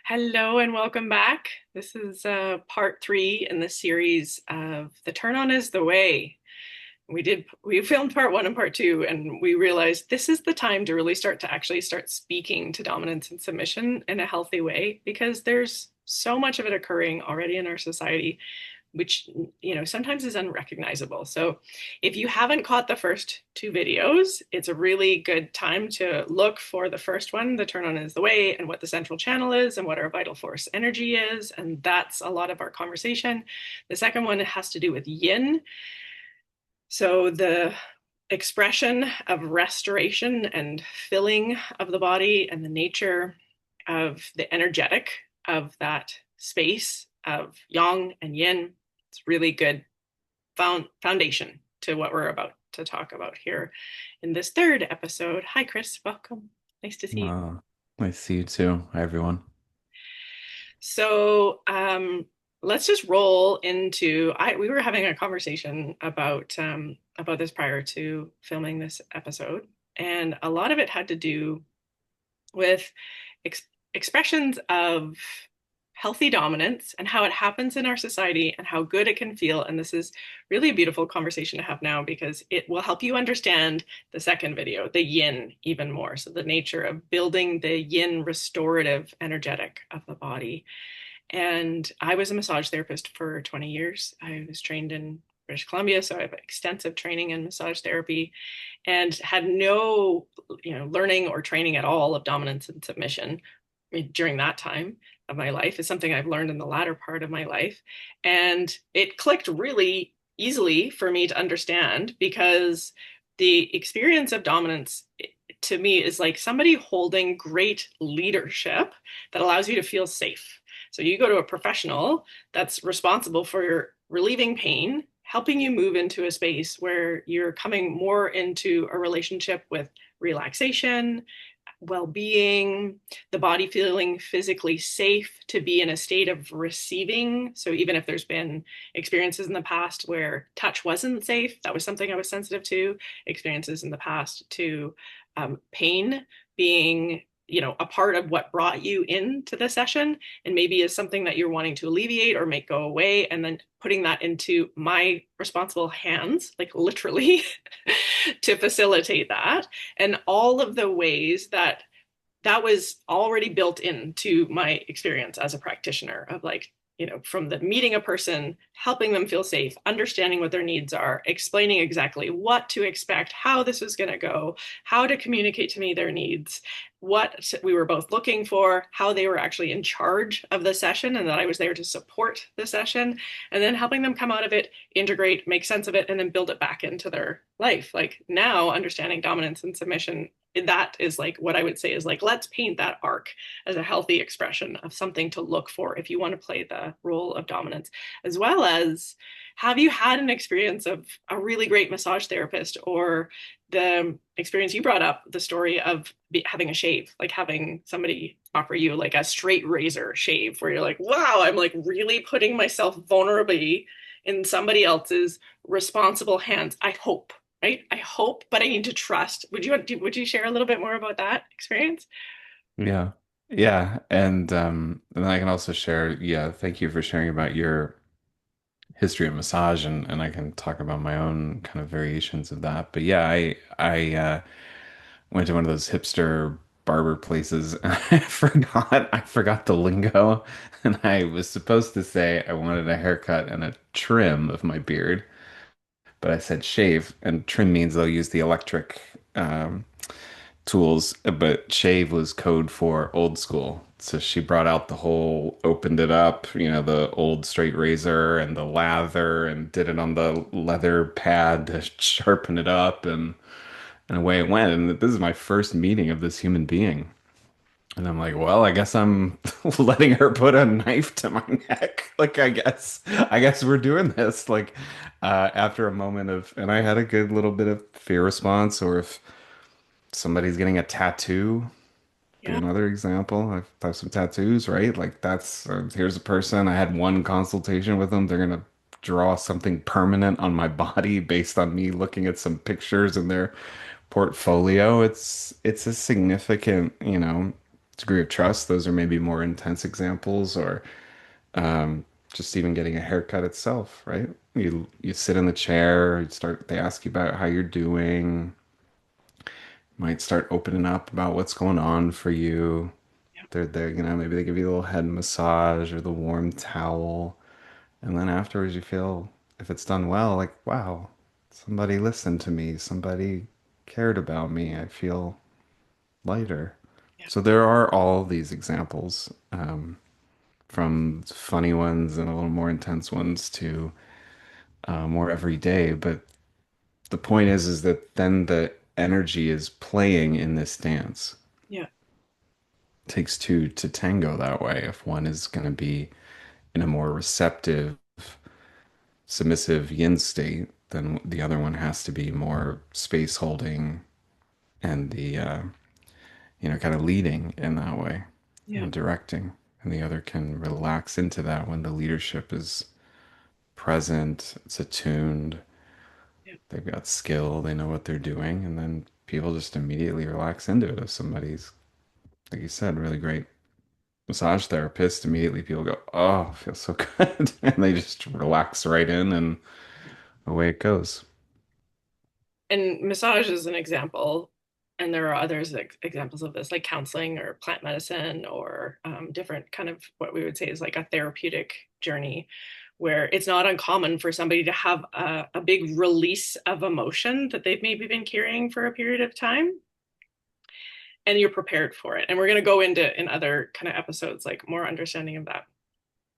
Hello and welcome back. This is part three in the series of The Turn On is the Way. We filmed part one and part two, and we realized this is the time to really start speaking to dominance and submission in a healthy way because there's so much of it occurring already in our society which sometimes is unrecognizable. So if you haven't caught the first two videos, it's a really good time to look for the first one, the turn on is the way, and what the central channel is and what our vital force energy is. And that's a lot of our conversation. The second one has to do with yin. So the expression of restoration and filling of the body and the nature of the energetic of that space of yang and yin. It's really good foundation to what we're about to talk about here in this third episode. Hi, Chris. Welcome. Nice to see you. Nice to see you too. Hi, everyone. So let's just roll into. We were having a conversation about this prior to filming this episode, and a lot of it had to do with ex expressions of healthy dominance and how it happens in our society and how good it can feel. And this is really a beautiful conversation to have now because it will help you understand the second video, the yin, even more. So, the nature of building the yin restorative energetic of the body. And I was a massage therapist for 20 years. I was trained in British Columbia, so I have extensive training in massage therapy and had no, learning or training at all of dominance and submission during that time of my life. Is something I've learned in the latter part of my life. And it clicked really easily for me to understand because the experience of dominance to me is like somebody holding great leadership that allows you to feel safe. So you go to a professional that's responsible for relieving pain, helping you move into a space where you're coming more into a relationship with relaxation, well-being, the body feeling physically safe to be in a state of receiving. So even if there's been experiences in the past where touch wasn't safe, that was something I was sensitive to. Experiences in the past to pain being a part of what brought you into the session and maybe is something that you're wanting to alleviate or make go away, and then putting that into my responsible hands, like literally, to facilitate that. And all of the ways that that was already built into my experience as a practitioner of like, from the meeting a person, helping them feel safe, understanding what their needs are, explaining exactly what to expect, how this was going to go, how to communicate to me their needs, what we were both looking for, how they were actually in charge of the session, and that I was there to support the session, and then helping them come out of it, integrate, make sense of it, and then build it back into their life. Like now, understanding dominance and submission, that is like what I would say is like, let's paint that arc as a healthy expression of something to look for if you want to play the role of dominance, as well as have you had an experience of a really great massage therapist or the experience you brought up, the story of having a shave, like having somebody offer you like a straight razor shave where you're like, wow, I'm like really putting myself vulnerably in somebody else's responsible hands. I hope, right? I hope, but I need to trust. Would you share a little bit more about that experience? Yeah. Yeah. And then I can also share, yeah, thank you for sharing about your history of massage and I can talk about my own kind of variations of that. But yeah, I went to one of those hipster barber places and I forgot the lingo and I was supposed to say I wanted a haircut and a trim of my beard, but I said shave and trim means they'll use the electric tools, but shave was code for old school. So she brought out the whole, opened it up, the old straight razor and the lather and did it on the leather pad to sharpen it up and away it went. And this is my first meeting of this human being. And I'm like, well, I guess I'm letting her put a knife to my neck. Like, I guess we're doing this. Like, after a moment of, and I had a good little bit of fear response, or if somebody's getting a tattoo, be Yeah. another example. I've some tattoos, right? Like that's here's a person. I had one consultation with them. They're gonna draw something permanent on my body based on me looking at some pictures in their portfolio. It's a significant, degree of trust. Those are maybe more intense examples, or um, just even getting a haircut itself, right? You sit in the chair, you start, they ask you about how you're doing, might start opening up about what's going on for you. Yeah. They're there, maybe they give you a little head massage or the warm towel. And then afterwards, you feel, if it's done well, like, wow, somebody listened to me, somebody cared about me. I feel lighter. Yeah. So there are all these examples, from funny ones and a little more intense ones to more everyday. But the point is that then the energy is playing in this dance. Yeah. It takes two to tango that way. If one is going to be in a more receptive, submissive yin state, then the other one has to be more space holding and the kind of leading in that way Yeah. and directing. And the other can relax into that when the leadership is present, it's attuned, Yeah. they've got skill, they know what they're doing, and then people just immediately relax into it. If somebody's, like you said, really great massage therapist, immediately people go, "Oh, it feels so good," and they just relax right in, and away it goes. And massage is an example, and there are others examples of this, like counseling or plant medicine or different kind of what we would say is like a therapeutic journey, where it's not uncommon for somebody to have a big release of emotion that they've maybe been carrying for a period of time, and you're prepared for it. And we're going to go into in other kind of episodes like more understanding of that.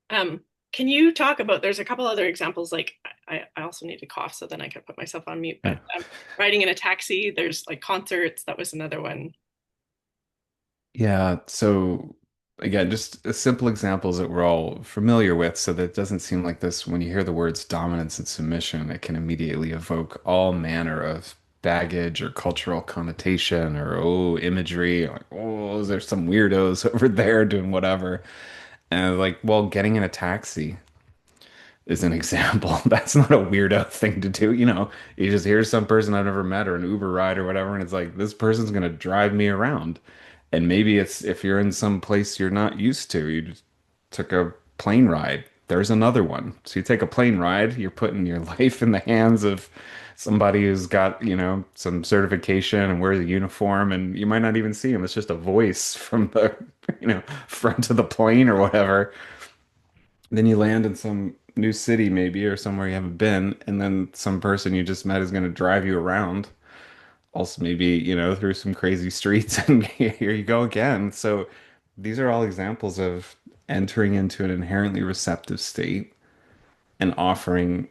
Um, can you talk about, there's a couple other examples, like I also need to cough so then I can put myself on mute, but Yeah. riding in a taxi, there's like concerts, that was another one. Yeah, so again, just simple examples that we're all familiar with, so that it doesn't seem like this when you hear the words dominance and submission, it can immediately evoke all manner of baggage or cultural connotation or imagery, like, oh, there's some weirdos over there doing whatever. And like, well, getting in a taxi is an example. That's not a weirdo thing to do. You just hear some person I've never met or an Uber ride or whatever, and it's like, this person's gonna drive me around. And maybe it's if you're in some place you're not used to, you just took a plane ride. There's another one. So you take a plane ride, you're putting your life in the hands of somebody who's got, some certification and wears a uniform, and you might not even see him. It's just a voice from the, front of the plane or whatever. Then you land in some new city, maybe, or somewhere you haven't been, and then some person you just met is going to drive you around. Also, maybe, through some crazy streets, and here you go again. So these are all examples of entering into an inherently receptive state and offering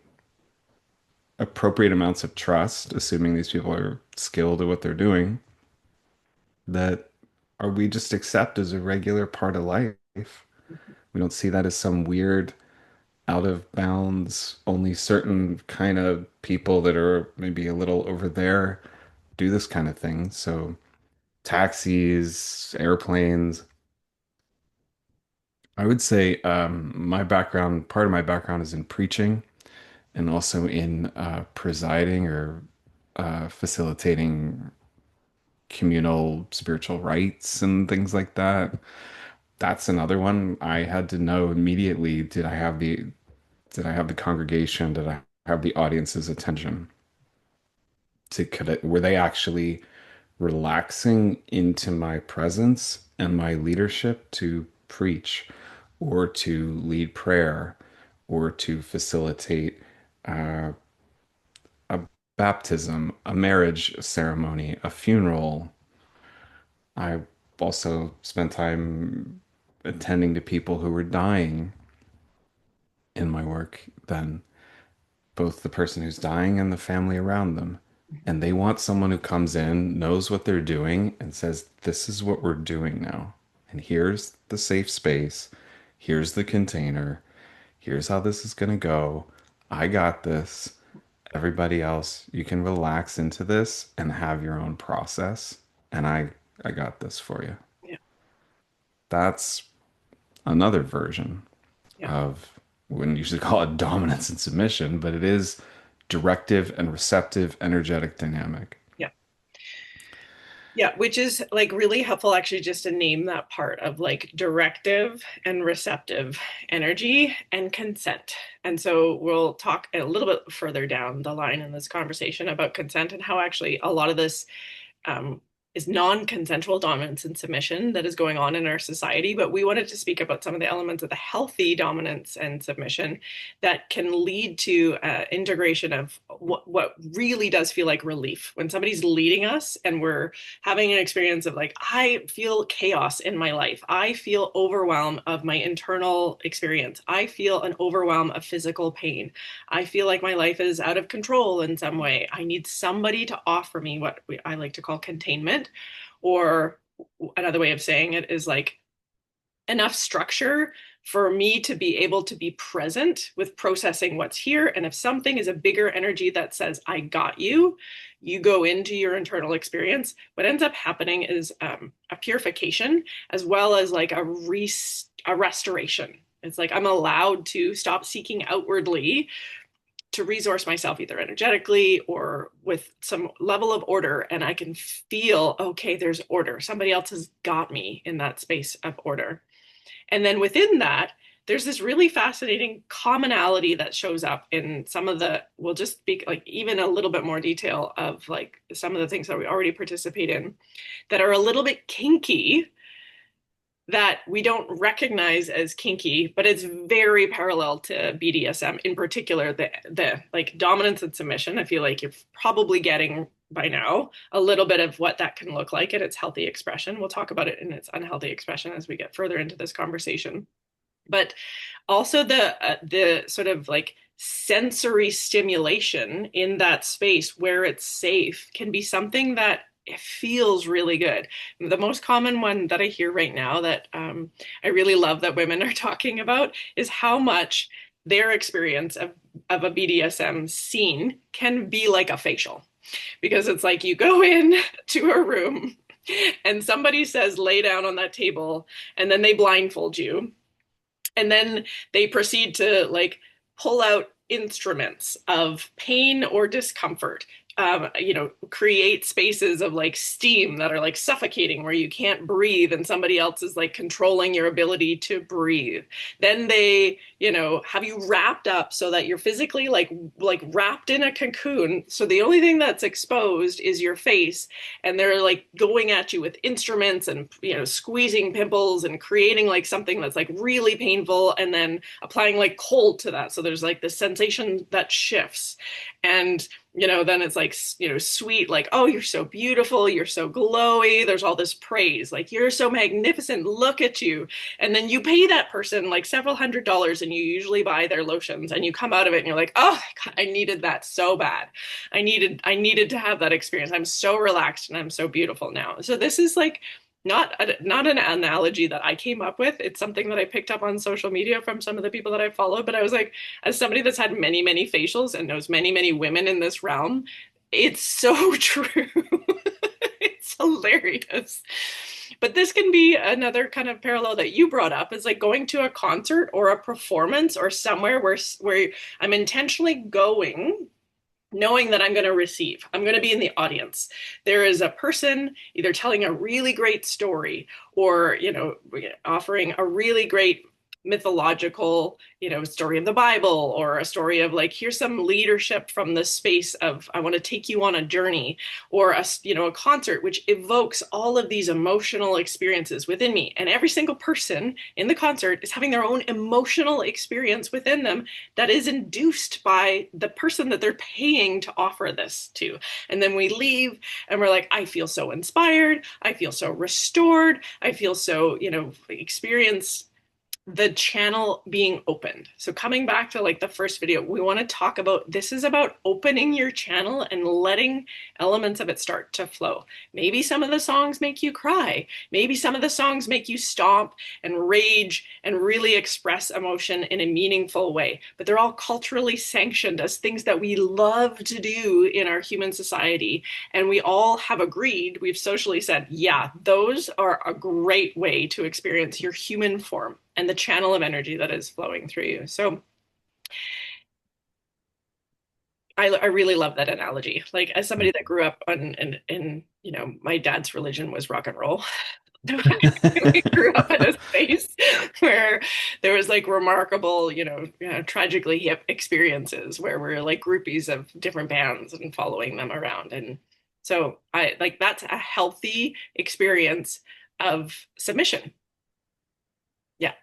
appropriate amounts of trust, assuming these people are skilled at what they're doing, that are we just accept as a regular part of life. We don't see that as some weird out of bounds. Only certain kind of people that are maybe a little over there do this kind of thing. So taxis, airplanes. I would say part of my background is in preaching and also in presiding or facilitating communal spiritual rites and things like that. That's another one I had to know immediately. Did I have the congregation? Did I have the audience's attention? Were they actually relaxing into my presence and my leadership to preach or to lead prayer or to facilitate uh, a baptism, a marriage ceremony, a funeral? I also spent time attending to people who were dying in my work then, both the person who's dying and the family around them. And they want someone who comes in, knows what they're doing, and says, "This is what we're doing now. And here's the safe space. Here's the container. Here's how this is going to go. I got this. Everybody else, you can relax into this and have your own process. And I got this for you." Yeah. That's another version Yeah. of, wouldn't usually call it dominance and submission, but it is directive and receptive energetic dynamic. Yeah. Yeah, which is like really helpful actually just to name that part of like directive and receptive energy and consent. And so we'll talk a little bit further down the line in this conversation about consent and how actually a lot of this um, is non-consensual dominance and submission that is going on in our society. But we wanted to speak about some of the elements of the healthy dominance and submission that can lead to integration of what really does feel like relief when somebody's leading us and we're having an experience of like, I feel chaos in my life. I feel overwhelm of my internal experience. I feel an overwhelm of physical pain. I feel like my life is out of control in some way. I need somebody to offer me what I like to call containment, or another way of saying it is like enough structure for me to be able to be present with processing what's here. And if something is a bigger energy that says, I got you, you go into your internal experience. What ends up happening is a purification as well as like a restoration. It's like I'm allowed to stop seeking outwardly to resource myself either energetically or with some level of order, and I can feel, okay, there's order. Somebody else has got me in that space of order. And then within that, there's this really fascinating commonality that shows up in some of the, we'll just speak like even a little bit more detail of like some of the things that we already participate in that are a little bit kinky, that we don't recognize as kinky, but it's very parallel to BDSM, in particular the like dominance and submission. I feel like you're probably getting by now a little bit of what that can look like in its healthy expression. We'll talk about it in its unhealthy expression as we get further into this conversation. But also the sort of like sensory stimulation in that space where it's safe can be something that it feels really good. The most common one that I hear right now that I really love that women are talking about is how much their experience of a BDSM scene can be like a facial. Because it's like you go in to a room and somebody says, lay down on that table, and then they blindfold you and then they proceed to like pull out instruments of pain or discomfort, create spaces of like steam that are like suffocating where you can't breathe and somebody else is like controlling your ability to breathe. Then they, have you wrapped up so that you're physically like wrapped in a cocoon. So the only thing that's exposed is your face, and they're like going at you with instruments and squeezing pimples and creating like something that's like really painful and then applying like cold to that. So there's like this sensation that shifts. And then it's like, sweet, like, oh, you're so beautiful, you're so glowy. There's all this praise, like, you're so magnificent, look at you. And then you pay that person like several $100s and you usually buy their lotions and you come out of it and you're like, oh, God, I needed that so bad. I needed to have that experience. I'm so relaxed and I'm so beautiful now. So this is like, not an analogy that I came up with. It's something that I picked up on social media from some of the people that I follow. But I was like, as somebody that's had many, many facials and knows many, many women in this realm, it's so true. It's hilarious. But this can be another kind of parallel that you brought up is like going to a concert or a performance or somewhere where I'm intentionally going knowing that I'm going to receive. I'm going to be in the audience. There is a person either telling a really great story or, offering a really great mythological, story of the Bible or a story of like, here's some leadership from the space of, I want to take you on a journey, or a concert, which evokes all of these emotional experiences within me. And every single person in the concert is having their own emotional experience within them that is induced by the person that they're paying to offer this to. And then we leave and we're like, I feel so inspired. I feel so restored. I feel so, experience the channel being opened. So coming back to like the first video, we want to talk about this is about opening your channel and letting elements of it start to flow. Maybe some of the songs make you cry. Maybe some of the songs make you stomp and rage and really express emotion in a meaningful way. But they're all culturally sanctioned as things that we love to do in our human society. And we all have agreed, we've socially said, yeah, those are a great way to experience your human form and the channel of energy that is flowing through you. So I really love that analogy. Like as somebody that grew up in my dad's religion was rock and roll. We grew up in a space where there was like remarkable, tragically hip experiences where we're like groupies of different bands and following them around. And so I like that's a healthy experience of submission. Yeah.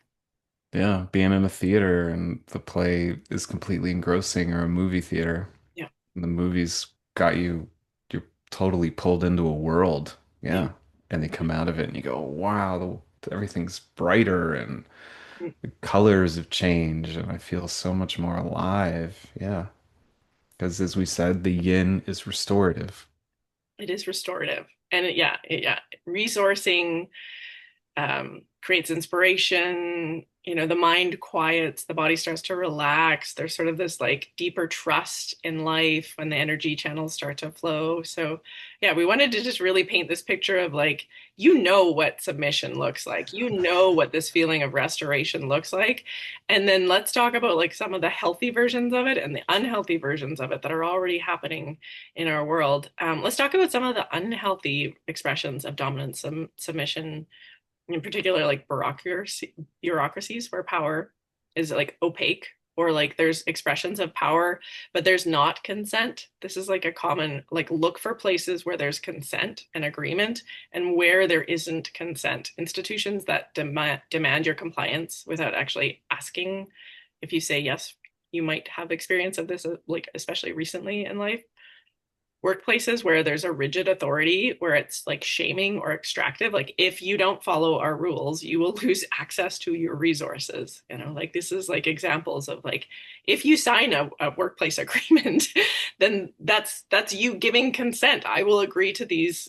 Yeah, being in a theater and the play is completely engrossing, or a movie theater. Yeah. And the movie's got you, you're totally pulled into a world. Yeah. Yeah. And they come out of it and you go, wow, everything's brighter and Mm. the colors have changed and I feel so much more alive. Yeah. Because as we said, the yin is restorative. It is restorative. And yeah, resourcing creates inspiration. The mind quiets, the body starts to relax. There's sort of this like deeper trust in life when the energy channels start to flow. So, yeah, we wanted to just really paint this picture of like, what submission looks like, what this feeling of restoration looks like. And then let's talk about like some of the healthy versions of it and the unhealthy versions of it that are already happening in our world. Let's talk about some of the unhealthy expressions of dominance, submission, in particular like bureaucracies where power is like opaque, or like there's expressions of power but there's not consent. This is like a common like look for places where there's consent and agreement and where there isn't consent. Institutions that demand your compliance without actually asking if you say yes. You might have experience of this, like especially recently in life. Workplaces where there's a rigid authority, where it's like shaming or extractive, like if you don't follow our rules you will lose access to your resources. Like this is like examples of like, if you sign a workplace agreement, then that's you giving consent. I will agree to these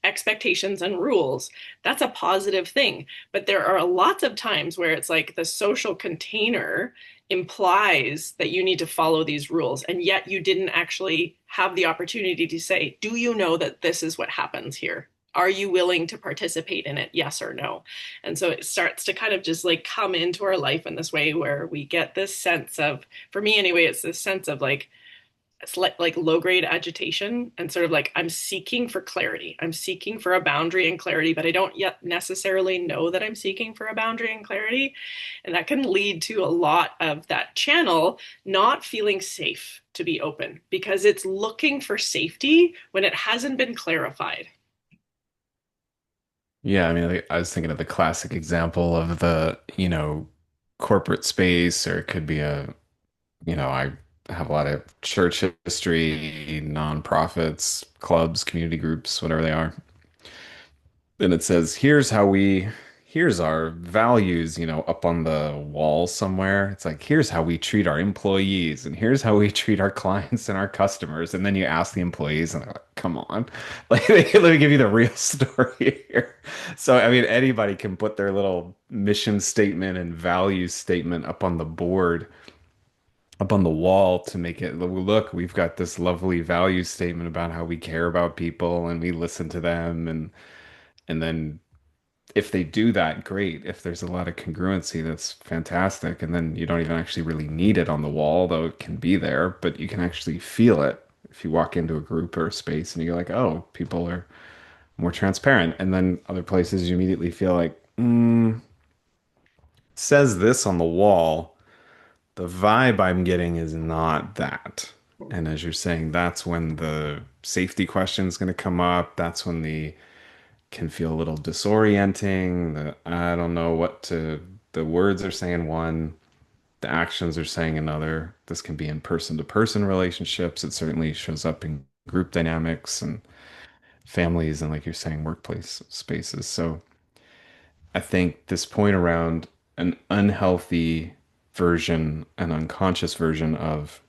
expectations and rules. That's a positive thing. But there are lots of times where it's like the social container implies that you need to follow these rules, and yet you didn't actually have the opportunity to say, do you know that this is what happens here? Are you willing to participate in it? Yes or no? And so it starts to kind of just like come into our life in this way where we get this sense of, for me anyway, it's this sense of like, it's like low grade agitation, and sort of like I'm seeking for clarity. I'm seeking for a boundary and clarity, but I don't yet necessarily know that I'm seeking for a boundary and clarity. And that can lead to a lot of that channel not feeling safe to be open because it's looking for safety when it hasn't been clarified. Yeah, I mean, I was thinking of the classic example of the, corporate space, or it could be I have a lot of church history, nonprofits, clubs, community groups, whatever they are. And it says, here's our values, up on the wall somewhere. It's like, here's how we treat our employees, and here's how we treat our clients and our customers. And then you ask the employees, and they're like, come on, like, let me give you the real story here. So, I mean, anybody can put their little mission statement and value statement up on the board, up on the wall to make it look, we've got this lovely value statement about how we care about people and we listen to them. And then if they do that, great. If there's a lot of congruency, that's fantastic. And then you don't even actually really need it on the wall, though it can be there, but you can actually feel it if you walk into a group or a space and you're like, oh, people are more transparent. And then other places you immediately feel like, it says this on the wall. The vibe I'm getting is not that. And as you're saying, that's when the safety question is going to come up. That's when the can feel a little disorienting. I don't know the words are saying one, the actions are saying another. This can be in person to person relationships. It certainly shows up in group dynamics and families and, like you're saying, workplace spaces. So I think this point around an unhealthy version, an unconscious version of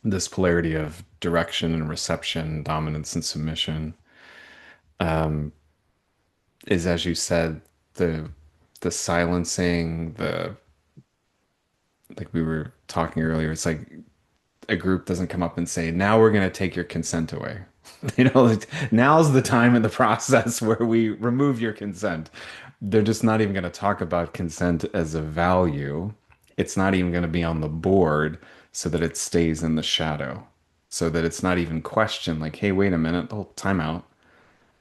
this polarity of direction and reception, dominance and submission, is, as you said, the the silencing, the like we were talking earlier, it's like a group doesn't come up and say, now we're going to take your consent away. Like, now's the time in the process where we remove your consent. They're just not even going to talk about consent as a value. It's not even going to be on the board so that it stays in the shadow, so that it's not even questioned like, hey, wait a minute, oh, time out.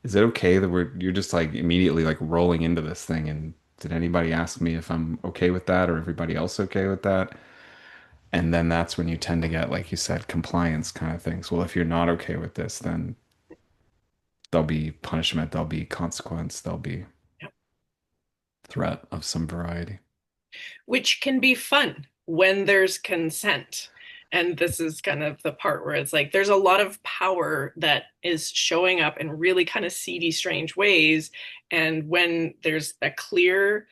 Is it okay that you're just like immediately like rolling into this thing? And did anybody ask me if I'm okay with that or everybody else okay with that? And then that's when you tend to get, like you said, compliance kind of things. Well, if you're not okay with this, then there'll be punishment, there'll be consequence, there'll be Yep. threat of some variety. Which can be fun when there's consent. And this is kind of the part where it's like there's a lot of power that is showing up in really kind of seedy, strange ways. And when there's a clear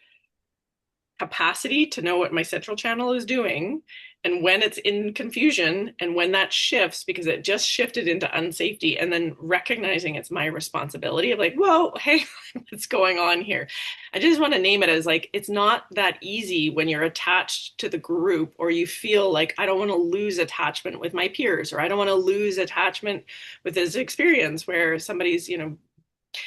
capacity to know what my central channel is doing, and when it's in confusion, and when that shifts because it just shifted into unsafety, and then recognizing it's my responsibility of like, whoa, hey, what's going on here? I just want to name it as like, it's not that easy when you're attached to the group, or you feel like I don't want to lose attachment with my peers, or I don't want to lose attachment with this experience where somebody's,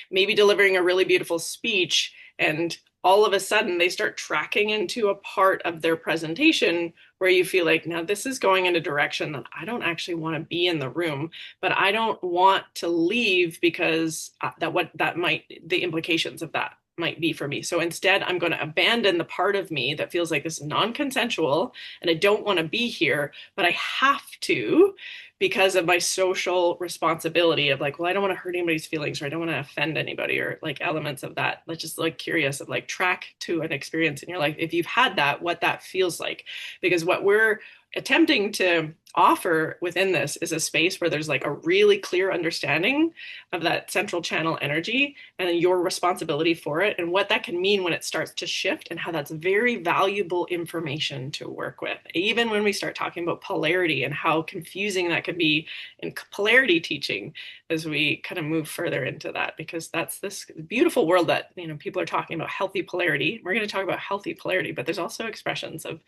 maybe delivering a really beautiful speech, and all of a sudden they start tracking into a part of their presentation where you feel like, now this is going in a direction that I don't actually want to be in the room, but I don't want to leave because that what that might the implications of that might be for me. So instead, I'm going to abandon the part of me that feels like this is non-consensual and I don't want to be here, but I have to because of my social responsibility of like, well, I don't want to hurt anybody's feelings, or I don't want to offend anybody, or like elements of that. Let's just like curious of like track to an experience in your life. If you've had that, what that feels like. Because what we're attempting to offer within this is a space where there's like a really clear understanding of that central channel energy and your responsibility for it, and what that can mean when it starts to shift, and how that's very valuable information to work with. Even when we start talking about polarity and how confusing that could be in polarity teaching as we kind of move further into that, because that's this beautiful world that, people are talking about healthy polarity. We're going to talk about healthy polarity, but there's also expressions of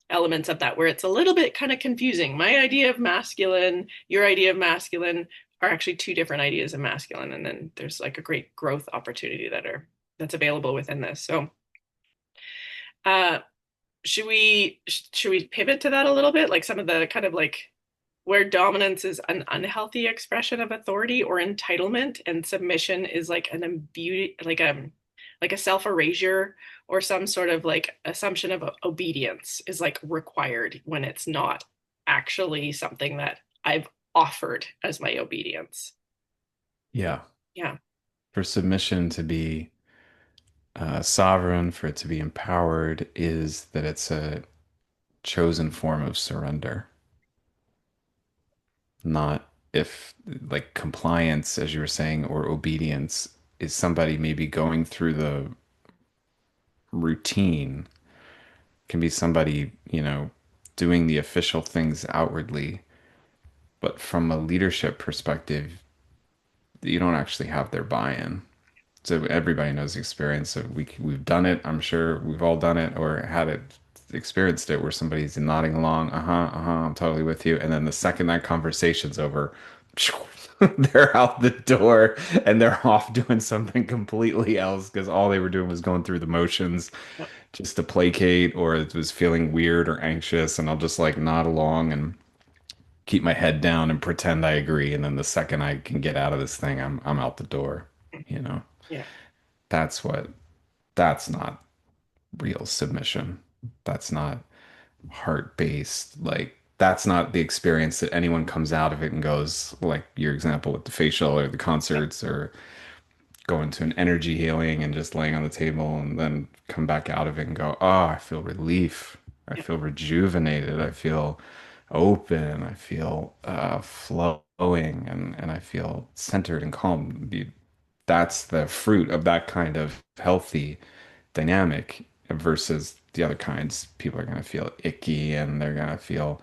elements of that where it's a little bit kind of confusing. My idea of masculine, your idea of masculine are actually two different ideas of masculine. And then there's like a great growth opportunity that's available within this. So uh should we pivot to that a little bit? Like some of the kind of like where dominance is an unhealthy expression of authority or entitlement, and submission is like an imbu like a self erasure, or some sort of like assumption of obedience is like required when it's not actually something that I've offered as my obedience. Yeah. Yeah, For submission to be sovereign, for it to be empowered, is that it's a chosen form of surrender, not if like compliance, as you were saying, or obedience is somebody maybe going through the routine, can be somebody, doing the official things outwardly, but from a leadership perspective, you don't actually have their buy-in. So everybody knows the experience of we've done it. I'm sure we've all done it or had it experienced it where somebody's nodding along, I'm totally with you. And then the second that conversation's over, they're out the door and they're off doing something completely else because all they were doing was going through the motions yeah, just to placate, or it was feeling weird or anxious, and I'll just like nod along and keep my head down and pretend I agree. And then the second I can get out of this thing, I'm out the door, you know. yeah, That's what that's not real submission. That's not heart-based. Like that's not the experience that anyone comes out of it and goes, like your example with the facial or the yeah, concerts or going to an energy healing and just laying on the table and then come back out of it and go, oh, I feel relief. I yeah, feel rejuvenated. I feel open. I feel flowing and I feel centered and calm. That's the fruit of that kind of healthy dynamic versus the other kinds. People are going to feel icky and they're going to feel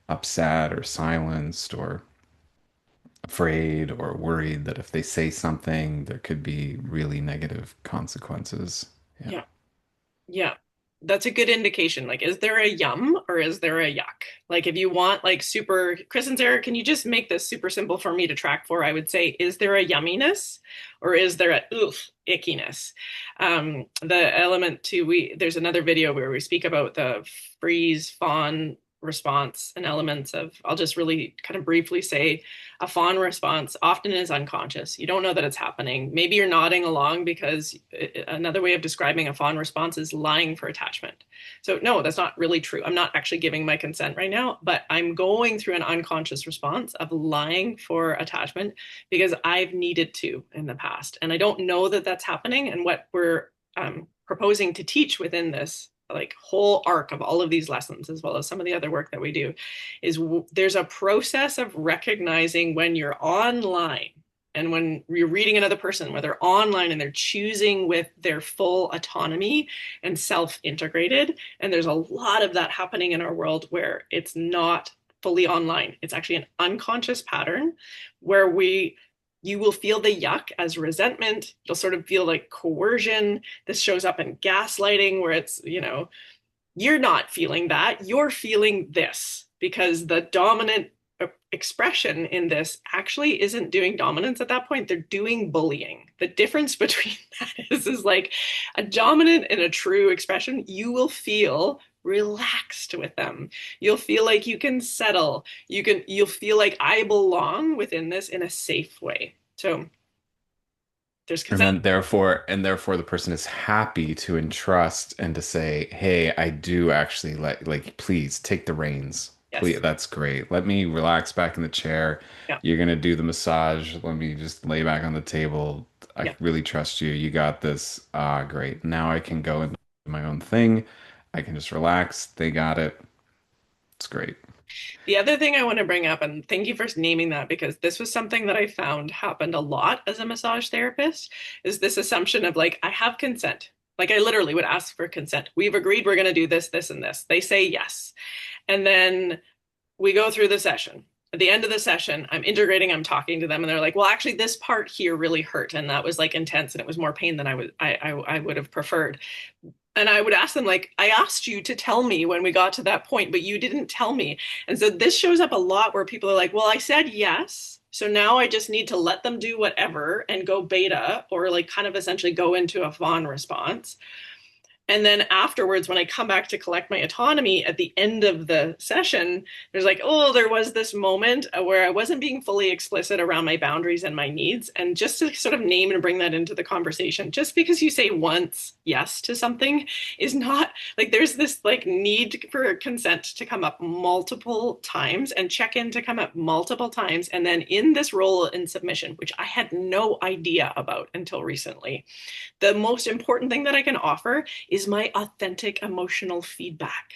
upset or silenced or afraid or worried that if they say something, there could be really negative consequences. Yeah. yeah. Yeah, that's a good indication. Like, is there a yum or is there a yuck? Like, if you want like super, Chris and Sarah, can you just make this super simple for me to track for? I would say, is there a yumminess or is there a oof ickiness? The element too, there's another video where we speak about the freeze fawn response and elements of, I'll just really kind of briefly say, a fawn response often is unconscious. You don't know that it's happening. Maybe you're nodding along because another way of describing a fawn response is lying for attachment. So, no, that's not really true. I'm not actually giving my consent right now, but I'm going through an unconscious response of lying for attachment because I've needed to in the past. And I don't know that that's happening. And what we're proposing to teach within this like whole arc of all of these lessons, as well as some of the other work that we do, is there's a process of recognizing when you're online and when you're reading another person, where they're online and they're choosing with their full autonomy and self-integrated. And there's a lot of that happening in our world where it's not fully online. It's actually an unconscious pattern where you will feel the yuck as resentment. You'll sort of feel like coercion. This shows up in gaslighting, where it's, you're not feeling that. You're feeling this because the dominant expression in this actually isn't doing dominance at that point. They're doing bullying. The difference between that is like a dominant and a true expression, you will feel relaxed with them. You'll feel like you can settle. You'll feel like I belong within this in a safe way. So there's And consent. then therefore the person is happy to entrust and to say, "Hey, I do actually like please take the reins. Please, Yes. that's great. Let me relax back in the chair. Yeah. You're gonna do the massage. Let me just lay back on the table. I Yeah. really trust you. You got this. Ah, great. Now I can go and do my own thing. I can just relax. They got it. It's great." The other thing I want to bring up, and thank you for naming that, because this was something that I found happened a lot as a massage therapist, is this assumption of like, I have consent. Like I literally would ask for consent. We've agreed we're going to do this, this, and this. They say yes. And then we go through the session. At the end of the session, I'm integrating, I'm talking to them, and they're like, well, actually, this part here really hurt. And that was like intense, and it was more pain than I would have preferred. And I would ask them, like, I asked you to tell me when we got to that point, but you didn't tell me. And so this shows up a lot where people are like, well, I said yes. So now I just need to let them do whatever and go beta, or like kind of essentially go into a fawn response. And then afterwards, when I come back to collect my autonomy at the end of the session, there's like, oh, there was this moment where I wasn't being fully explicit around my boundaries and my needs. And just to sort of name and bring that into the conversation, just because you say once yes to something is not like there's this like need for consent to come up multiple times and check in to come up multiple times. And then in this role in submission, which I had no idea about until recently, the most important thing that I can offer is my authentic emotional feedback.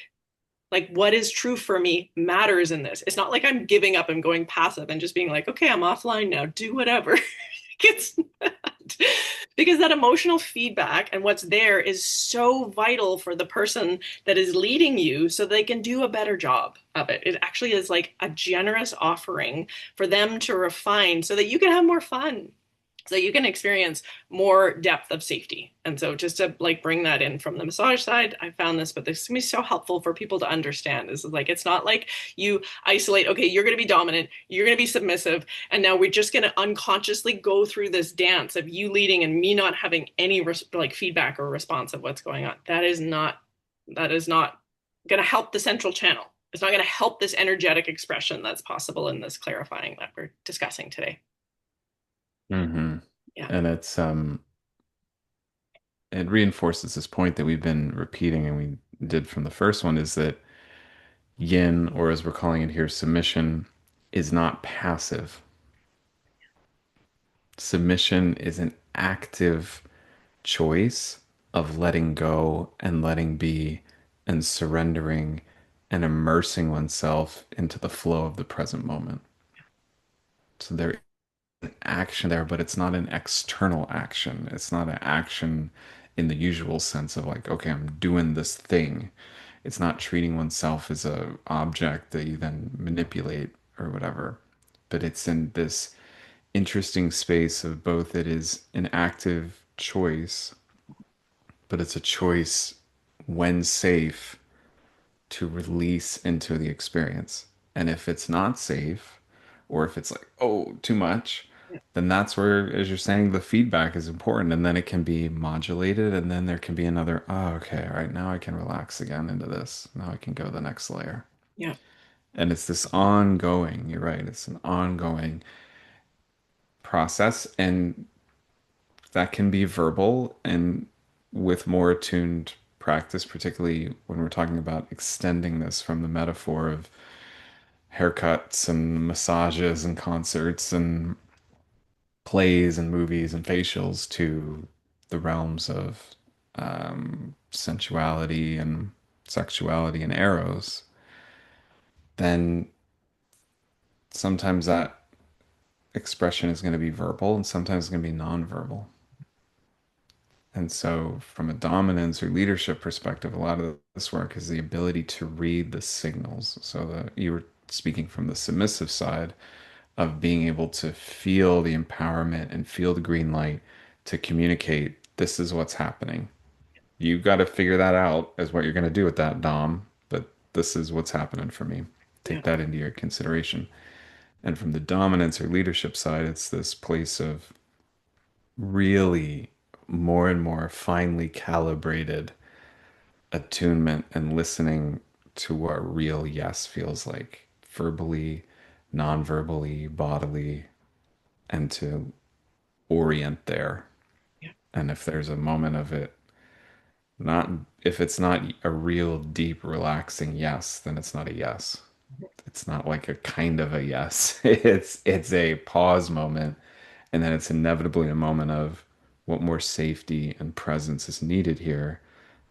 Like what is true for me matters in this. It's not like I'm giving up and going passive and just being like, okay, I'm offline now, do whatever. It's not. Because that emotional feedback and what's there is so vital for the person that is leading you so they can do a better job of it. It actually is like a generous offering for them to refine so that you can have more fun, so you can experience more depth of safety. And so just to like bring that in from the massage side, I found this, but this can be so helpful for people to understand. Is like it's not like you isolate, okay, you're going to be dominant, you're going to be submissive, and now we're just going to unconsciously go through this dance of you leading and me not having any like feedback or response of what's going on. That is not going to help the central channel. It's not going to help this energetic expression that's possible in this clarifying that we're discussing today. Hmm. Yeah. And it reinforces this point that we've been repeating and we did from the first one is that yin, or as we're calling it here, submission, is not passive. Submission is an active choice of letting go and letting be and surrendering and immersing oneself into the flow of the present moment. So there is an action there, but it's not an external action. It's not an action in the usual sense of like, okay, I'm doing this thing. It's not treating oneself as a object that you then manipulate or whatever. But it's in this interesting space of both it is an active choice, but it's a choice when safe to release into the experience. And if it's not safe, or if it's like, oh, too much, then that's where, as you're saying, the feedback is important. And then it can be modulated. And then there can be another, oh, okay, all right, now I can relax again into this. Now I can go the next layer. Yeah. And it's this ongoing, you're right, it's an ongoing process. And that can be verbal and with more attuned practice, particularly when we're talking about extending this from the metaphor of haircuts and massages and concerts and plays and movies and facials to the realms of sensuality and sexuality and eros, then sometimes that expression is going to be verbal and sometimes it's going to be nonverbal. And so, from a dominance or leadership perspective, a lot of this work is the ability to read the signals. So, you were speaking from the submissive side of being able to feel the empowerment and feel the green light to communicate this is what's happening. You've got to figure that out as what you're going to do with that, Dom. But this is what's happening for me. Yeah. Take that into your consideration. And from the dominance or leadership side, it's this place of really more and more finely calibrated attunement and listening to what real yes feels like verbally, non-verbally, bodily, and to orient there. Yeah. And if there's a moment of it, not if it's not a real deep, relaxing yes, then it's not a yes. It's not like a kind of a yes. It's a pause moment, and then it's inevitably a moment of what more safety and presence is needed here.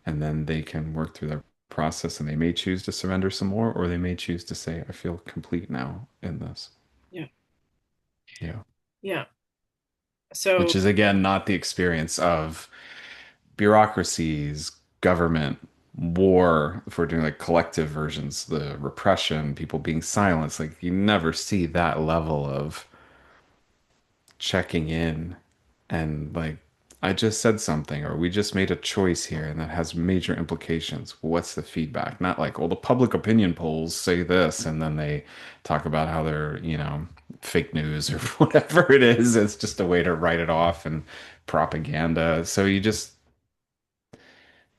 And then they can work through their process and they may choose to surrender some more, or they may choose to say, I feel complete now in this. Yeah. Yeah. Yeah. Which So, is again not the experience of bureaucracies, government, war, if we're doing like collective versions, the repression, people being silenced, like you never see that level of checking in and like I just said something or we just made a choice here and that has major implications. What's the feedback? Not like, well, the public opinion polls say this and then they talk about how they're, fake news or whatever it is. It's just a way to write it off and propaganda. So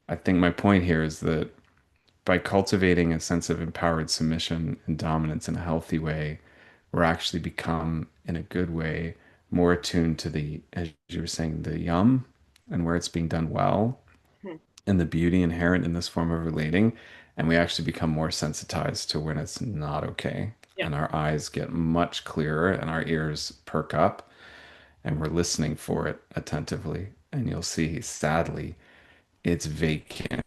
I think my point here is that by cultivating a sense of empowered submission and dominance in a healthy way, we're actually become, in a good way, more attuned to the, as you were saying, the yum and where it's being done well hmm, and the beauty inherent in this form of relating. And we actually become more sensitized to when it's not okay. yeah. And our eyes get much clearer and our ears perk up and we're listening for it attentively. And you'll see, sadly, it's vacant.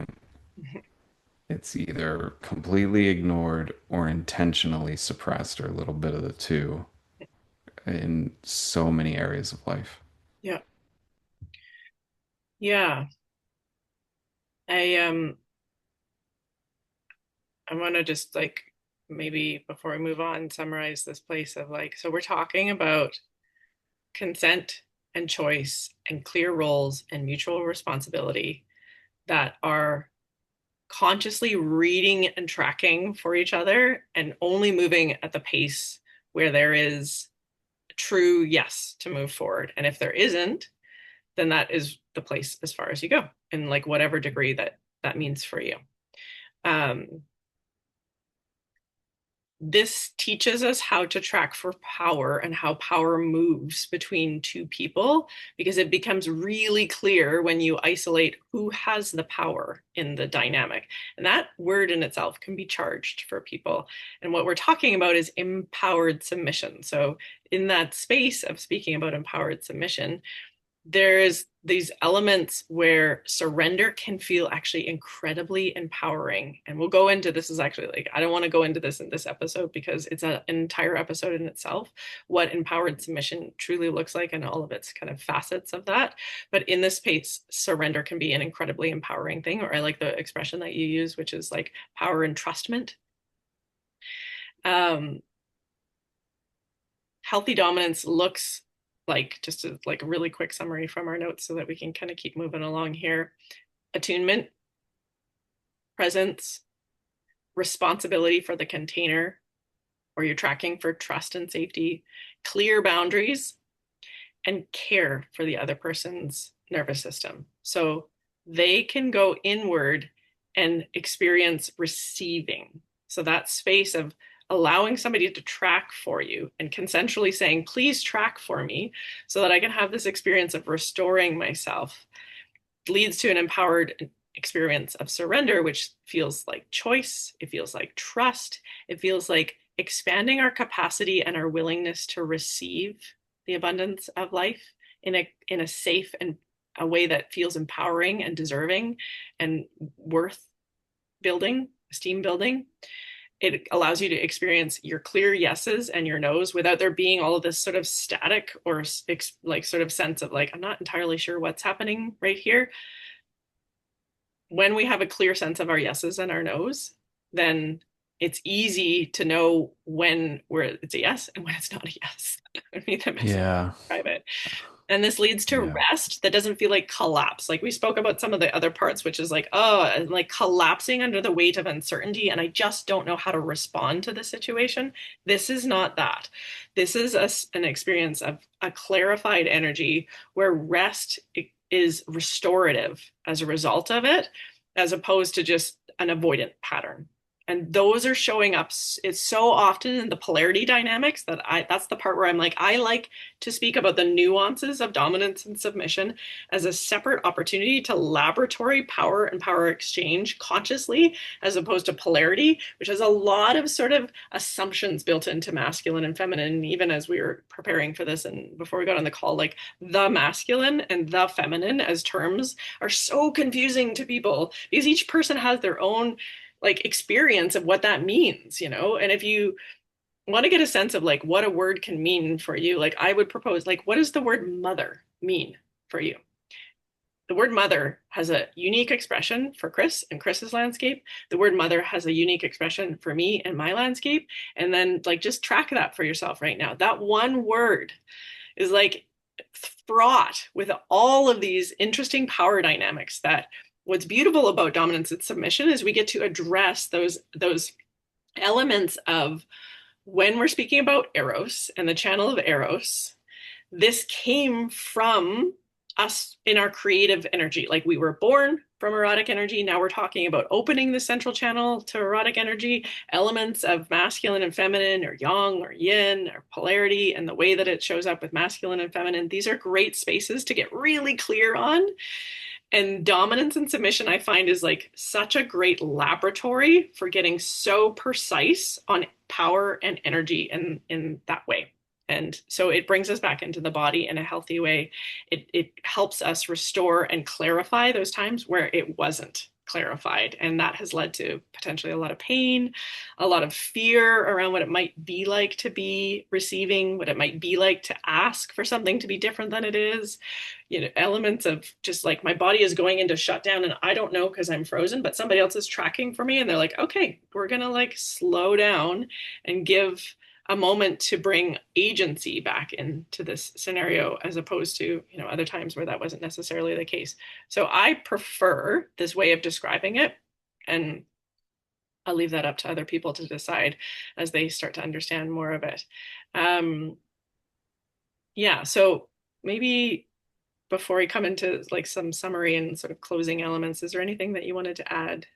It's either completely ignored or intentionally suppressed, or a little bit of the two in so many areas of life. Yeah. Yeah. I I want to just like maybe before we move on summarize this place of like, so we're talking about consent and choice and clear roles and mutual responsibility that are consciously reading and tracking for each other and only moving at the pace where there is true yes to move forward. And if there isn't, then that is the place as far as you go in like whatever degree that that means for you. Um, this teaches us how to track for power and how power moves between two people because it becomes really clear when you isolate who has the power in the dynamic. And that word in itself can be charged for people. And what we're talking about is empowered submission. So, in that space of speaking about empowered submission, there's these elements where surrender can feel actually incredibly empowering. And we'll go into this is actually like, I don't want to go into this in this episode because it's an entire episode in itself, what empowered submission truly looks like and all of its kind of facets of that. But in this space, surrender can be an incredibly empowering thing. Or I like the expression that you use, which is like power entrustment. Um, Healthy dominance looks like just a, like a really quick summary from our notes so that we can kind of keep moving along here. Attunement, presence, responsibility for the container, or you're tracking for trust and safety, clear boundaries, and care for the other person's nervous system. So they can go inward and experience receiving. So that space of allowing somebody to track for you and consensually saying, please track for me so that I can have this experience of restoring myself leads to an empowered experience of surrender, which feels like choice. It feels like trust. It feels like expanding our capacity and our willingness to receive the abundance of life in a safe and a way that feels empowering and deserving and worth building, esteem building. It allows you to experience your clear yeses and your nos without there being all of this sort of static or like sort of sense of like, I'm not entirely sure what's happening right here. When we have a clear sense of our yeses and our nos, then it's easy to know when it's a yes and when it's not a yes. I mean, the best way to Yeah. describe it. And this leads to Yeah. rest that doesn't feel like collapse. Like we spoke about some of the other parts, which is like, oh, and like collapsing under the weight of uncertainty. And I just don't know how to respond to the situation. This is not that. This is an experience of a clarified energy where rest is restorative as a result of it, as opposed to just an avoidant pattern. And those are showing up. It's so often in the polarity dynamics that's the part where I'm like, I like to speak about the nuances of dominance and submission as a separate opportunity to laboratory power and power exchange consciously, as opposed to polarity, which has a lot of sort of assumptions built into masculine and feminine. Even as we were preparing for this and before we got on the call, like the masculine and the feminine as terms are so confusing to people because each person has their own like experience of what that means, you know? And if you want to get a sense of like what a word can mean for you, like I would propose, like, what does the word mother mean for you? The word mother has a unique expression for Chris and Chris's landscape. The word mother has a unique expression for me and my landscape. And then, like, just track that for yourself right now. That one word is like fraught with all of these interesting power dynamics that what's beautiful about dominance and submission is we get to address those elements of when we're speaking about eros and the channel of eros. This came from us in our creative energy. Like we were born from erotic energy. Now we're talking about opening the central channel to erotic energy, elements of masculine and feminine, or yang or yin, or polarity, and the way that it shows up with masculine and feminine. These are great spaces to get really clear on. And dominance and submission, I find, is like such a great laboratory for getting so precise on power and energy in that way. And so it brings us back into the body in a healthy way. It helps us restore and clarify those times where it wasn't clarified. And that has led to potentially a lot of pain, a lot of fear around what it might be like to be receiving, what it might be like to ask for something to be different than it is. You know, elements of just like my body is going into shutdown and I don't know because I'm frozen, but somebody else is tracking for me and they're like, okay, we're going to like slow down and give a moment to bring agency back into this scenario as opposed to, you know, other times where that wasn't necessarily the case. So I prefer this way of describing it, and I'll leave that up to other people to decide as they start to understand more of it. um yeah, so maybe before we come into like some summary and sort of closing elements, is there anything that you wanted to add?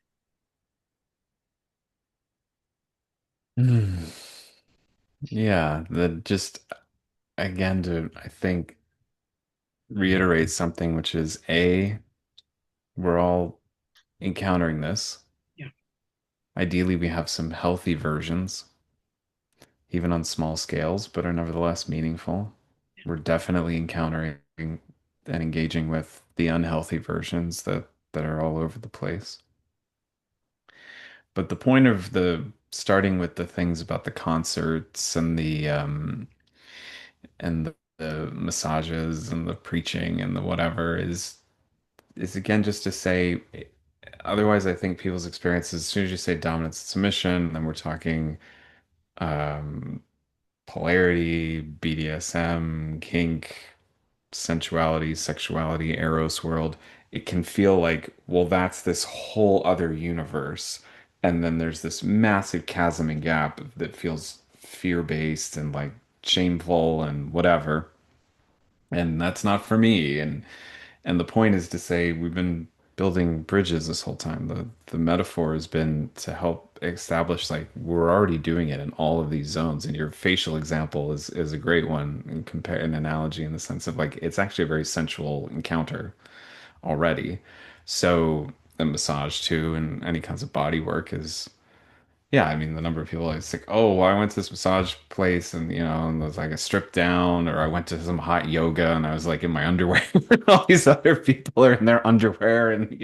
Hmm. Yeah, that just again to I think reiterate something which is A, we're all encountering this. Yeah, Ideally, we have some healthy versions, even on small scales, but are nevertheless meaningful. We're definitely encountering and engaging with the unhealthy versions that are all over the place. But the point of the starting with the things about the concerts and the massages and the preaching and the whatever is again just to say otherwise I think people's experiences as soon as you say dominance and submission, then we're talking um polarity, BDSM, kink, sensuality, sexuality, Eros world, it can feel like, well, that's this whole other universe. And then there's this massive chasm and gap that feels fear-based and like shameful and whatever. And that's not for me. And the point is to say we've been building bridges this whole time. The metaphor has been to help establish like we're already doing it in all of these zones. And your facial example is a great one and compare an analogy in the sense of like it's actually a very sensual encounter already. So the massage too and any kinds of body work is yeah, I mean, the number of people it's like, oh, well, I went to this massage place and, and there's like a strip down, or I went to some hot yoga and I was like in my underwear. And all these other people are in their underwear and,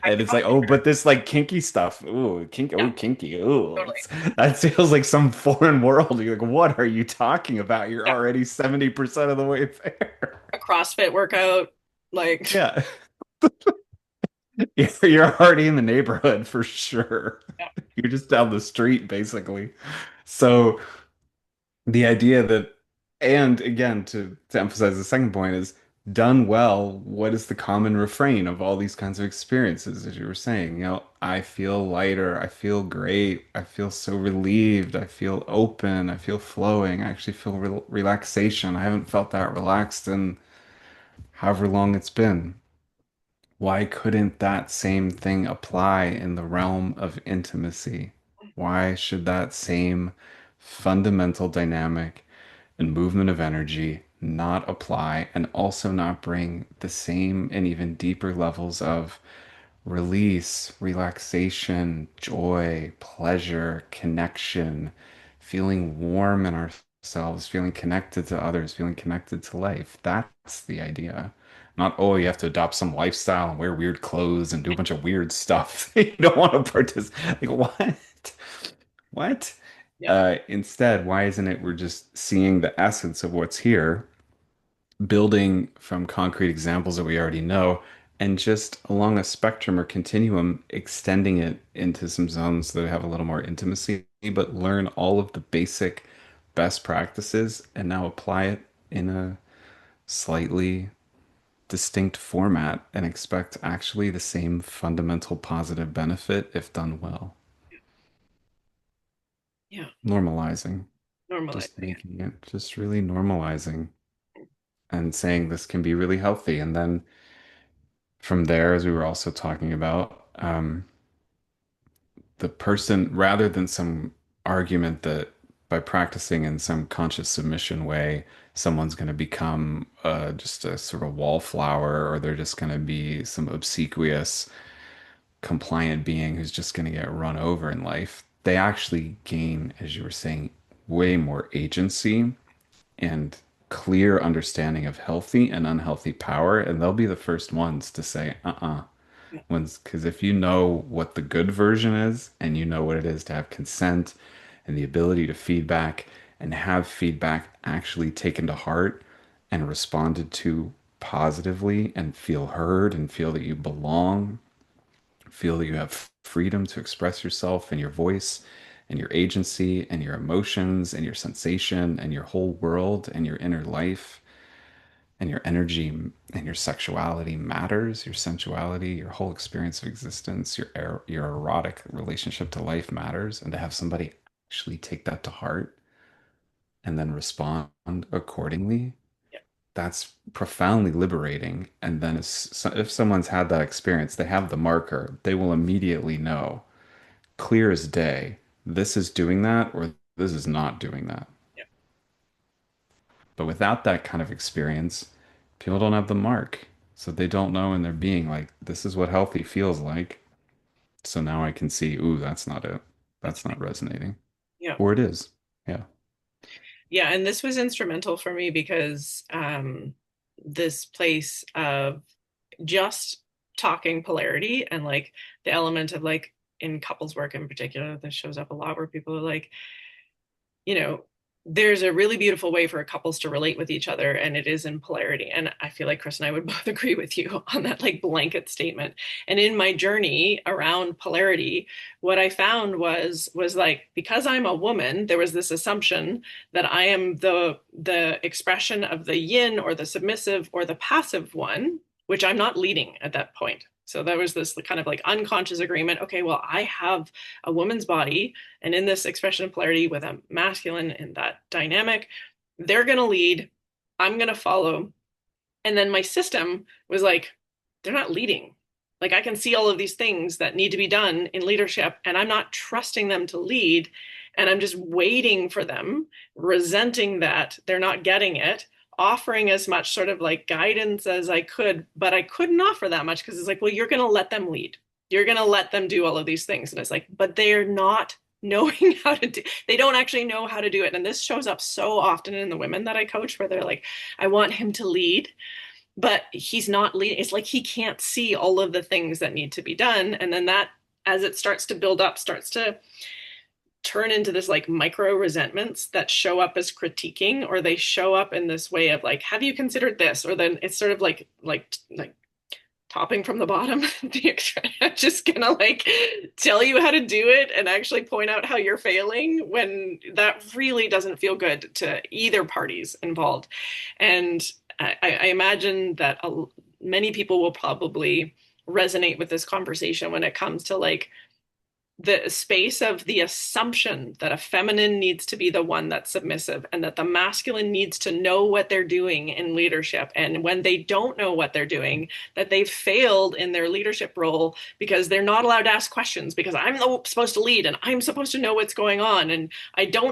I and it's like, oh, but this like kinky stuff. Ooh, Yeah, kinky. Ooh, totally. that feels like some foreign world. You're like, what are you talking about? You're Yeah, already 70% of the way there. a CrossFit workout, like, Yeah. You're already in the neighborhood for sure. yeah, You're just down the street, basically. So, the idea that and again to emphasize the second point is done well, what is the common refrain of all these kinds of experiences, as you were saying, I feel lighter, I feel great, I feel so relieved, I feel open, I feel flowing, I actually feel relaxation. I haven't felt that relaxed in however long it's been. Why couldn't that same thing apply in the realm of intimacy? Why should that same fundamental dynamic and movement of energy not apply and also not bring the same and even deeper levels of release, relaxation, joy, pleasure, connection, feeling warm in ourselves, feeling connected to others, feeling connected to life? That's the idea. Not, oh, you have to adopt some lifestyle and wear weird clothes and do a bunch of weird stuff. You don't want to participate. Like, what? What? yeah, Instead, why isn't it we're just seeing the essence of what's here, building from concrete examples that we already know, and just along a spectrum or continuum, extending it into some zones that have a little more intimacy, but learn all of the basic best practices and now apply it in a slightly distinct format and expect actually the same fundamental positive benefit if done well. yeah, Normalizing. Just normalizing it. making it just really normalizing and saying this can be really healthy. And then from there, as we were also talking about, the person, rather than some argument that by practicing in some conscious submission way, someone's going to become just a sort of wallflower, or they're just going to be some obsequious, compliant being who's just going to get run over in life. They actually gain, as you were saying, way more agency and clear understanding of healthy and unhealthy power, and they'll be the first ones to say, Yeah, Once, because if you know what the good version is, and you know what it is to have consent and the ability to feedback and have feedback actually taken to heart and responded to positively and feel heard and feel that you belong, feel that you have freedom to express yourself and your voice and your agency and your emotions and your sensation and your whole world and your inner life and your energy and your sexuality matters, your sensuality, your whole experience of existence, your erotic relationship to life matters, and to have somebody actually take that to heart and then respond accordingly, yeah, that's profoundly liberating. And then if someone's had that experience, they have the marker, they will immediately know, clear as day, this is doing that or this is not doing that. yeah. But without that kind of experience, people don't have the mark. So they don't know in their being, like, this is what healthy feels like. So now I can see, ooh, that's not it. That's That's not resonating. yeah. Or it is. Yeah. Yeah, and this was instrumental for me because this place of just talking polarity and like the element of like in couples work in particular, this shows up a lot where people are like, you know, there's a really beautiful way for couples to relate with each other, and it is in polarity. And I feel like Chris and I would both agree with you on that like blanket statement. And in my journey around polarity, what I found was like because I'm a woman, there was this assumption that I am the expression of the yin or the submissive or the passive one, which I'm not leading at that point. So there was this kind of like unconscious agreement. Okay, well, I have a woman's body and in this expression of polarity with a masculine in that dynamic, they're going to lead, I'm going to follow. And then my system was like, they're not leading. Like I can see all of these things that need to be done in leadership, and I'm not trusting them to lead. And I'm just waiting for them, resenting that they're not getting it, offering as much sort of like guidance as I could, but I couldn't offer that much because it's like, well, you're going to let them lead. You're going to let them do all of these things. And it's like, but they're not knowing how to do, they don't actually know how to do it. And this shows up so often in the women that I coach where they're like, I want him to lead, but he's not leading. It's like he can't see all of the things that need to be done. And then that, as it starts to build up, starts to turn into this like micro resentments that show up as critiquing, or they show up in this way of like, have you considered this? Or then it's sort of like topping from the bottom. I'm just gonna like tell you how to do it and actually point out how you're failing when that really doesn't feel good to either parties involved. And I imagine that many people will probably resonate with this conversation when it comes to like the space of the assumption that a feminine needs to be the one that's submissive and that the masculine needs to know what they're doing in leadership. And when they don't know what they're doing, that they've failed in their leadership role because they're not allowed to ask questions because supposed to lead and I'm supposed to know what's going on. And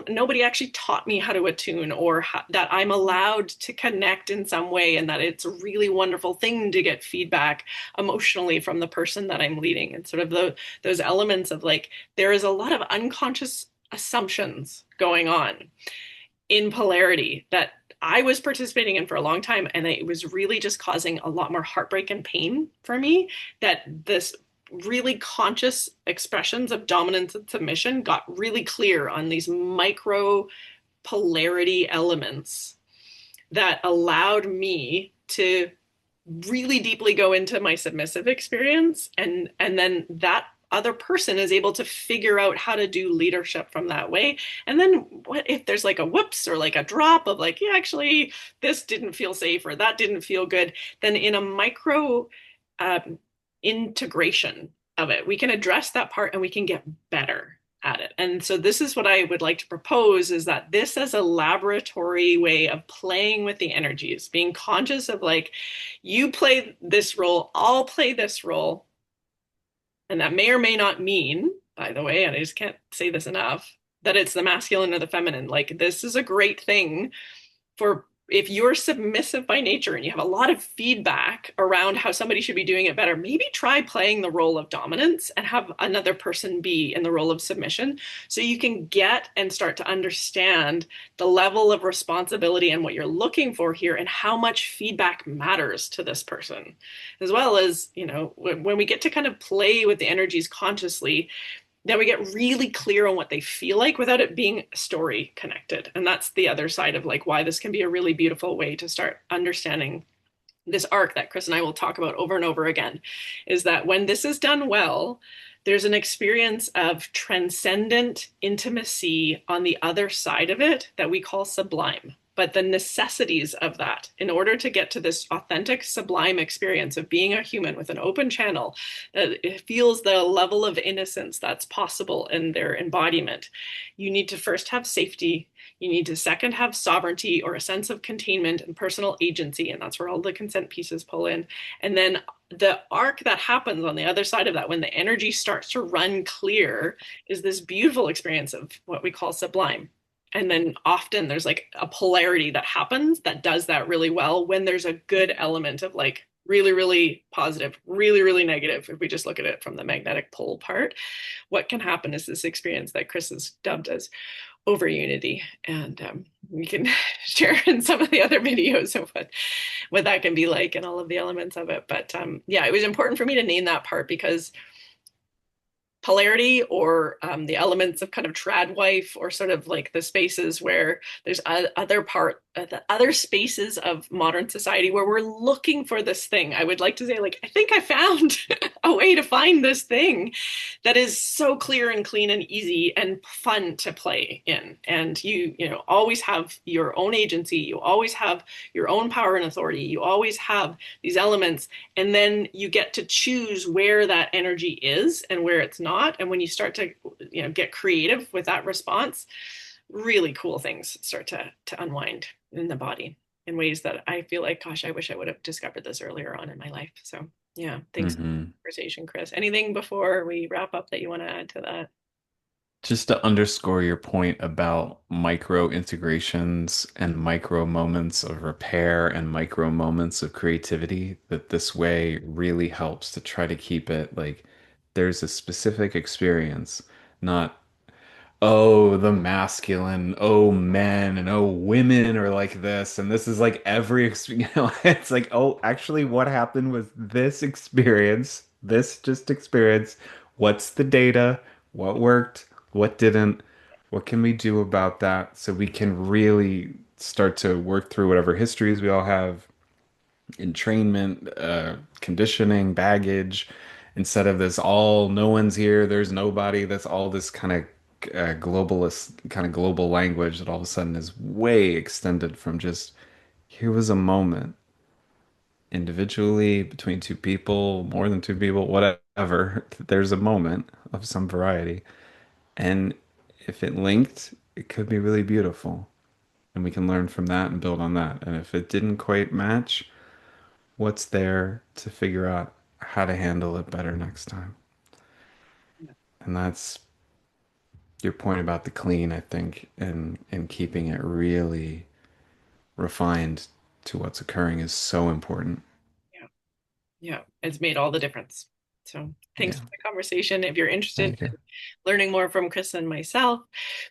nobody actually taught me how to attune or that I'm allowed to connect in some way and that it's a really wonderful thing to get feedback emotionally from the person that I'm leading. And sort of those elements of like, there is a lot of unconscious assumptions going on in polarity that I was participating in for a long time. And it was really just causing a lot more heartbreak and pain for me that this really conscious expressions of dominance and submission got really clear on these micro polarity elements that allowed me to really deeply go into my submissive experience, and then that other person is able to figure out how to do leadership from that way. And then what if there's like a whoops or like a drop of like, yeah, actually this didn't feel safe or that didn't feel good, then in a micro um, integration of it we can address that part and we can get better at it. And so this is what I would like to propose, is that this as a laboratory way of playing with the energies, being conscious of like, you play this role, I'll play this role. And that may or may not mean, by the way, and I just can't say this enough, that it's the masculine or the feminine. Like this is a great thing for if you're submissive by nature and you have a lot of feedback around how somebody should be doing it better, maybe try playing the role of dominance and have another person be in the role of submission so you can get and start to understand the level of responsibility and what you're looking for here and how much feedback matters to this person. As well as, you know, when we get to kind of play with the energies consciously, then we get really clear on what they feel like without it being story connected. And that's the other side of like why this can be a really beautiful way to start understanding this arc that Chris and I will talk about over and over again, is that when this is done well, there's an experience of transcendent intimacy on the other side of it that we call sublime. But the necessities of that, in order to get to this authentic, sublime experience of being a human with an open channel, it feels the level of innocence that's possible in their embodiment. You need to first have safety. You need to second have sovereignty or a sense of containment and personal agency. And that's where all the consent pieces pull in. And then the arc that happens on the other side of that, when the energy starts to run clear, is this beautiful experience of what we call sublime. And then often there's like a polarity that happens that does that really well when there's a good element of like really, really positive, really, really negative. If we just look at it from the magnetic pole part, what can happen is this experience that Chris has dubbed as over unity. And we can share in some of the other videos of what that can be like and all of the elements of it. But yeah, it was important for me to name that part because polarity or the elements of kind of trad wife, or sort of like the spaces where there's the other spaces of modern society where we're looking for this thing. I would like to say like, I think I found a way to find this thing that is so clear and clean and easy and fun to play in. And you know, always have your own agency. You always have your own power and authority. You always have these elements. And then you get to choose where that energy is and where it's not. And when you start to, you know, get creative with that response, really cool things start to unwind in the body in ways that I feel like, gosh, I wish I would have discovered this earlier on in my life. So Yeah. Thanks for Hmm. the conversation, Chris. Anything before we wrap up that you want to add to that? Just to underscore your point about micro integrations and micro moments of repair and micro moments of creativity, that this way really helps to try to keep it like there's a specific experience, not oh, the masculine, oh, men, and oh, women are like this, and this is like it's like, oh, actually, what happened was this experience, this just experience. What's the data? What worked? What didn't? What can we do about that so we can really start to work through whatever histories we all have, entrainment, conditioning, baggage, instead of this all no one's here, there's nobody. That's all this kind of globalist, kind of global language that all of a sudden is way extended from just here was a moment individually between two people, more than two people, whatever. There's a moment of some variety. And if it linked, it could be really beautiful. And we can learn from that and build on that. And if it didn't quite match, what's there to figure out how to handle it better next time. And that's your point about the clean, I think, and keeping it really refined to what's occurring is so important. Yeah. Yeah, it's made all the difference. So thanks Yeah. for the conversation. If you're interested Thank you. in learning more from Chris and myself,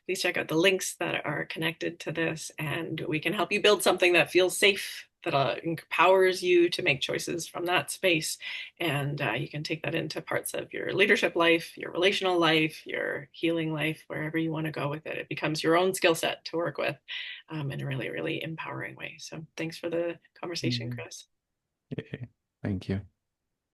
please check out the links that are connected to this, and we can help you build something that feels safe, that empowers you to make choices from that space. And you can take that into parts of your leadership life, your relational life, your healing life, wherever you want to go with it. It becomes your own skill set to work with in a really, really empowering way. So thanks for the conversation, Mhm. Chris. Yeah. Thank you.